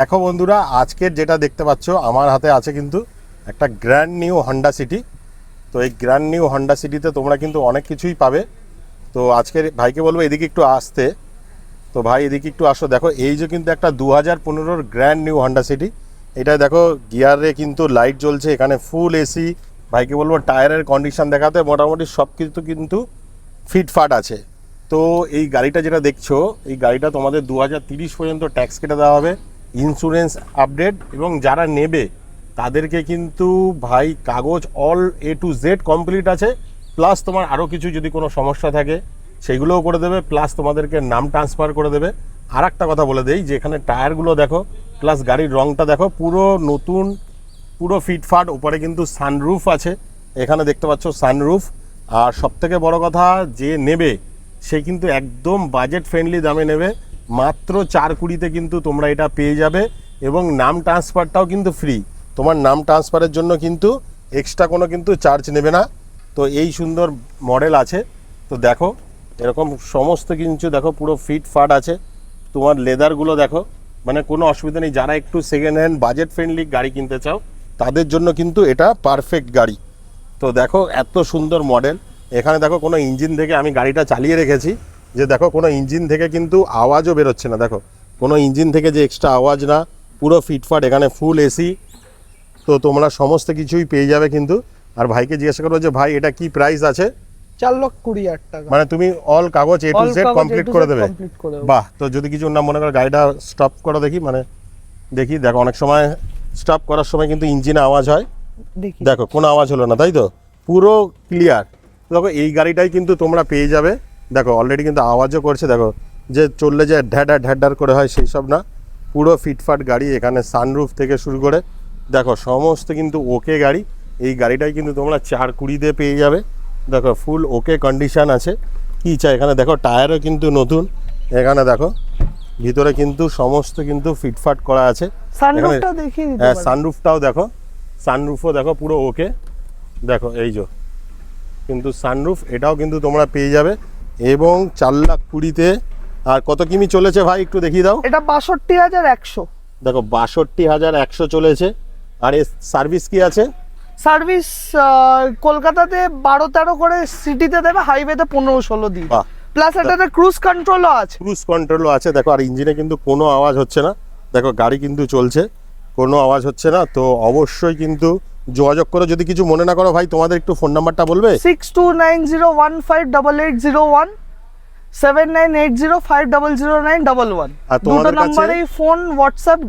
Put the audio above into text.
দেখো বন্ধুরা, আজকের যেটা দেখতে পাচ্ছ আমার হাতে আছে কিন্তু একটা গ্র্যান্ড নিউ হন্ডা সিটি। তো এই গ্র্যান্ড নিউ হন্ডা সিটিতে তোমরা কিন্তু অনেক কিছুই পাবে। তো আজকের ভাইকে বলবো এদিকে একটু আসতে। তো ভাই এদিকে একটু আসো। দেখো এই যে কিন্তু একটা 2015-র গ্র্যান্ড নিউ হন্ডা সিটি। এটা দেখো গিয়ারে কিন্তু লাইট জ্বলছে, এখানে ফুল এসি। ভাইকে বলবো টায়ারের কন্ডিশন দেখাতে, মোটামুটি সব কিছু কিন্তু ফিটফাট আছে। তো এই গাড়িটা যেটা দেখছো, এই গাড়িটা তোমাদের 2030 পর্যন্ত ট্যাক্স কেটে দেওয়া হবে, ইন্স্যুরেন্স আপডেট, এবং যারা নেবে তাদেরকে কিন্তু ভাই কাগজ all A to Z complete আছে। প্লাস তোমার আরও কিছু যদি কোনো সমস্যা থাকে সেগুলোও করে দেবে, প্লাস তোমাদেরকে নাম ট্রান্সফার করে দেবে। আর একটা কথা বলে দেই যে এখানে টায়ারগুলো দেখো, প্লাস গাড়ির রংটা দেখো, পুরো নতুন, পুরো ফিটফাট। উপরে কিন্তু সানরুফ আছে, এখানে দেখতে পাচ্ছ সানরুফ। আর সবথেকে বড় কথা, যে নেবে সে কিন্তু একদম বাজেট ফ্রেন্ডলি দামে নেবে, মাত্র 420-তে কিন্তু তোমরা এটা পেয়ে যাবে। এবং নাম ট্রান্সফারটাও কিন্তু ফ্রি, তোমার নাম ট্রান্সফারের জন্য কিন্তু এক্সট্রা কোনো কিন্তু চার্জ নেবে না। তো এই সুন্দর মডেল আছে। তো দেখো এরকম সমস্ত কিছু দেখো, পুরো ফিটফাট আছে। তোমার লেদারগুলো দেখো, মানে কোনো অসুবিধা নেই। যারা একটু সেকেন্ড হ্যান্ড বাজেট ফ্রেন্ডলি গাড়ি কিনতে চাও তাদের জন্য কিন্তু এটা পারফেক্ট গাড়ি। তো দেখো এত সুন্দর মডেল। এখানে দেখো কোনো ইঞ্জিন থেকে আমি গাড়িটা চালিয়ে রেখেছি, যে দেখো কোনো ইঞ্জিন থেকে কিন্তু আওয়াজও বেরোচ্ছে না। দেখো কোনো ইঞ্জিন থেকে যে এক্সট্রা আওয়াজ না, পুরো ফিটফাট। এখানে ফুল এসি। তো তোমরা সমস্ত কিছুই পেয়ে যাবে কিন্তু। আর ভাইকে জিজ্ঞাসা করবো যে ভাই এটা কি প্রাইস আছে? 4,20,000 টাকা। মানে তুমি অল কাগজ A to Z কমপ্লিট করে দেবে? বাহ। তো যদি কিছু না মনে করো, গাড়িটা স্টপ করো দেখি, মানে দেখি। দেখো অনেক সময় স্টপ করার সময় কিন্তু ইঞ্জিনে আওয়াজ হয়, দেখি। দেখো কোনো আওয়াজ হলো না, তাই তো? পুরো ক্লিয়ার। দেখো এই গাড়িটাই কিন্তু তোমরা পেয়ে যাবে। দেখো অলরেডি কিন্তু আওয়াজও করছে, দেখো যে চললে যে ঢ্যাডার করে হয় সেই সব না, পুরো ফিটফাট গাড়ি। এখানে সানরুফ থেকে শুরু করে দেখো সমস্ত কিন্তু ওকে গাড়ি। এই গাড়িটাই কিন্তু তোমরা 420-তে পেয়ে যাবে। দেখো ফুল ওকে কন্ডিশন আছে। কী চাই এখানে দেখো, টায়ারও কিন্তু নতুন। এখানে দেখো ভিতরে কিন্তু সমস্ত কিন্তু ফিটফাট করা আছে। সানরুফটা দেখিয়ে দিতে হ্যাঁ, পারি। সানরুফটাও দেখো, সানরুফও দেখো পুরো ওকে। দেখো এই যে কিন্তু সানরুফ, এটাও কিন্তু তোমরা পেয়ে যাবে। এবং 4,20,000-তে। আর কত কিমি চলেছে ভাই একটু দেখিয়ে দাও। এটা 62,100। দেখো 62,100 চলেছে। আর এর সার্ভিস কি আছে? সার্ভিস কলকাতাতে 12-13 করে, সিটিতে দেবে, হাইওয়েতে 15-16 দিই। বাহ। প্লাস এটাতে ক্রুজ কন্ট্রোলও আছে। ক্রুজ কন্ট্রোলও আছে। দেখো আর ইঞ্জিনে কিন্তু কোনো আওয়াজ হচ্ছে না। দেখো গাড়ি কিন্তু চলছে, কোনো আওয়াজ হচ্ছে না। তো অবশ্যই কিন্তু যোগাযোগ করো। যদি কিছু মনে না করো ভাই, তোমাদের একটু ফোন নাম্বারটা বলবে? 6290158801, 7980500911। আর দুটো তোমাদের কাছে নাম্বারেই ফোন, হোয়াটসঅ্যাপ